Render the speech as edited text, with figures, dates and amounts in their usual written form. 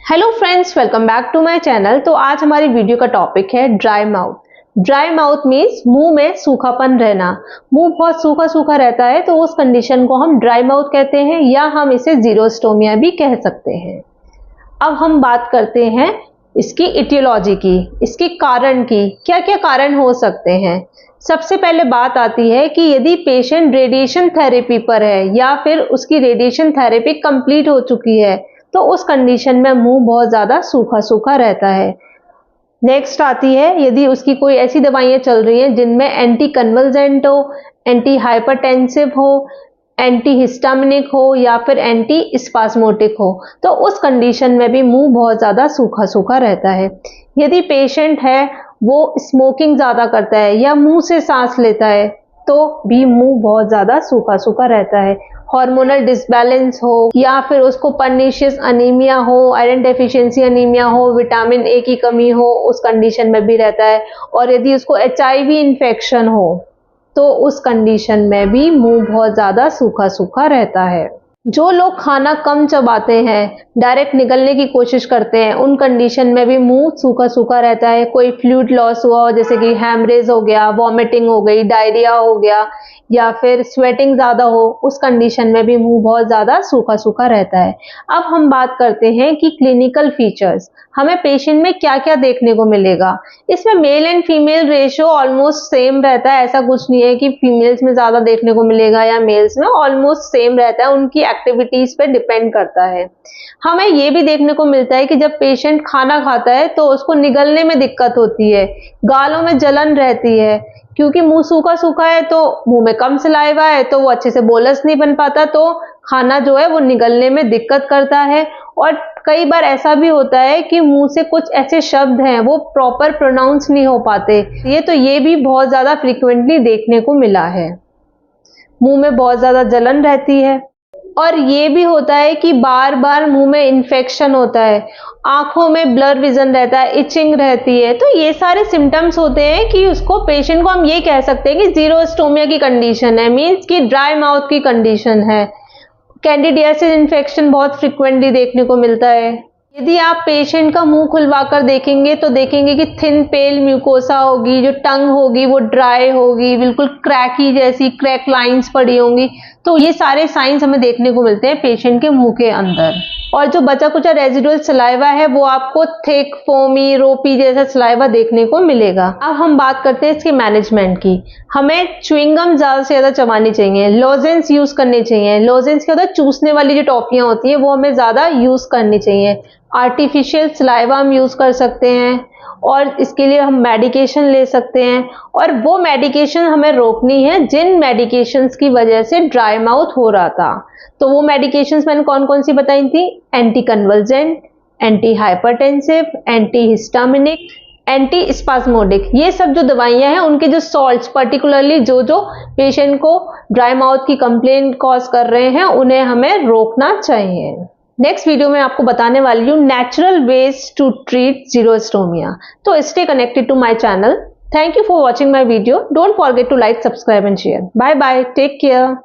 Hello friends, welcome back to my channel. तो आज हमारी वीडियो का टॉपिक है dry mouth. Dry mouth means मुंह में सूखापन रहना। मुंह बहुत सूखा सूखा रहता है तो उस कंडीशन को हम ड्राई माउथ कहते हैं या हम इसे ज़ीरोस्टोमिया भी कह सकते हैं। अब हम बात करते हैं इसकी इटियोलॉजी की, इसके कारण की। क्या क्या कारण हो सकते हैं। सबसे पहले बात आती है कि यदि पेशेंट रेडिएशन थेरेपी पर है या फिर उसकी रेडिएशन थेरेपी कंप्लीट हो चुकी है तो उस कंडीशन में मुंह बहुत ज़्यादा सूखा सूखा रहता है। नेक्स्ट आती है यदि उसकी कोई ऐसी दवाइयाँ चल रही हैं जिनमें एंटी कन्वल्जेंट हो, एंटी हाइपरटेंसिव हो, एंटी हिस्टामिनिक हो या फिर एंटी स्पास्मोटिक हो, तो उस कंडीशन में भी मुंह बहुत ज़्यादा सूखा सूखा रहता है। यदि पेशेंट है वो स्मोकिंग ज़्यादा करता है या मुंह से सांस लेता है तो भी मुंह बहुत ज़्यादा सूखा सूखा रहता है। हार्मोनल डिसबैलेंस हो या फिर उसको पर्नीशियस अनीमिया हो, आयरन डेफिशिएंसी अनीमिया हो, विटामिन ए की कमी हो, उस कंडीशन में भी रहता है। और यदि उसको एचआईवी इन्फेक्शन हो तो उस कंडीशन में भी मुंह बहुत ज़्यादा सूखा सूखा रहता है। जो लोग खाना कम चबाते हैं, डायरेक्ट निगलने की कोशिश करते हैं, उन कंडीशन में भी मुंह सूखा सूखा रहता है। कोई फ्लूइड लॉस हुआ हो जैसे कि हैमरेज हो गया, वॉमिटिंग हो गई, डायरिया हो गया या फिर स्वेटिंग ज़्यादा हो, उस कंडीशन में भी मुंह बहुत ज़्यादा सूखा सूखा रहता है। अब हम बात करते हैं कि क्लिनिकल फीचर्स हमें पेशेंट में क्या क्या देखने को मिलेगा। इसमें male and female ratio almost same रहता है। ऐसा कुछ नहीं है कि फीमेल्स में ज़्यादा देखने को मिलेगा या मेल्स में, ऑलमोस्ट सेम रहता है। उनकी एक्टिविटीज़ पे डिपेंड करता है। हमें ये भी देखने को मिलता है कि जब पेशेंट खाना खाता है तो उसको निगलने में दिक्कत होती है, गालों में जलन रहती है, क्योंकि मुंह सूखा सूखा है तो मुंह में कम सलाइवा है तो वो अच्छे से बोलस नहीं बन पाता, तो खाना जो है वो निगलने में दिक्कत करता है। और कई बार ऐसा भी होता है कि मुंह से कुछ ऐसे शब्द हैं वो प्रॉपर प्रोनाउंस नहीं हो पाते। ये भी बहुत ज़्यादा फ्रीक्वेंटली देखने को मिला है। मुंह में बहुत ज़्यादा जलन रहती है और ये भी होता है कि बार बार मुंह में इन्फेक्शन होता है, आंखों में ब्लर विजन रहता है, इचिंग रहती है। तो ये सारे सिम्टम्स होते हैं कि उसको पेशेंट को हम ये कह सकते हैं कि ज़ीरोस्टोमिया की कंडीशन है, मीन्स कि ड्राई माउथ की कंडीशन है। कैंडिडियासिस इन्फेक्शन बहुत फ्रिक्वेंटली देखने को मिलता है। यदि आप पेशेंट का मुंह खुलवाकर देखेंगे तो देखेंगे कि थिन पेल म्यूकोसा होगी, जो टंग होगी वो ड्राई होगी, बिल्कुल क्रैकी जैसी क्रैक लाइंस पड़ी होंगी। तो ये सारे साइंस हमें देखने को मिलते हैं पेशेंट के मुंह के अंदर। और जो बचा कुचा रेजिडुअल सलाइवा है वो आपको थिक, फोमी, रोपी जैसा सलाइवा देखने को मिलेगा। अब हम बात करते हैं इसके मैनेजमेंट की। हमें च्युइंगम ज़्यादा से ज़्यादा चबानी चाहिए, लॉजेंस यूज़ करने चाहिए। लॉजेंस क्या होता है, चूसने वाली जो टॉफियाँ होती हैं वो हमें ज़्यादा यूज़ करनी चाहिए। आर्टिफिशियल सलाइवा हम यूज़ कर सकते हैं और इसके लिए हम मेडिकेशन ले सकते हैं। और वो मेडिकेशन हमें रोकनी है जिन मेडिकेशंस की वजह से ड्राई माउथ हो रहा था। तो वो मेडिकेशंस मैंने कौन कौन सी बताई थी, anti convulsant, anti hypertensive, anti histaminic, anti spasmodic. ये सब जो दवाइयाँ हैं उनके जो सॉल्ट्स पर्टिकुलरली जो जो पेशेंट को ड्राई माउथ की कंप्लेंट कॉज कर रहे हैं उन्हें हमें रोकना चाहिए। नेक्स्ट वीडियो में आपको बताने वाली हूँ natural ways to treat xerostomia. तो stay connected to my channel. Thank you for watching my video. Don't forget to like, subscribe and share. Bye bye, take care.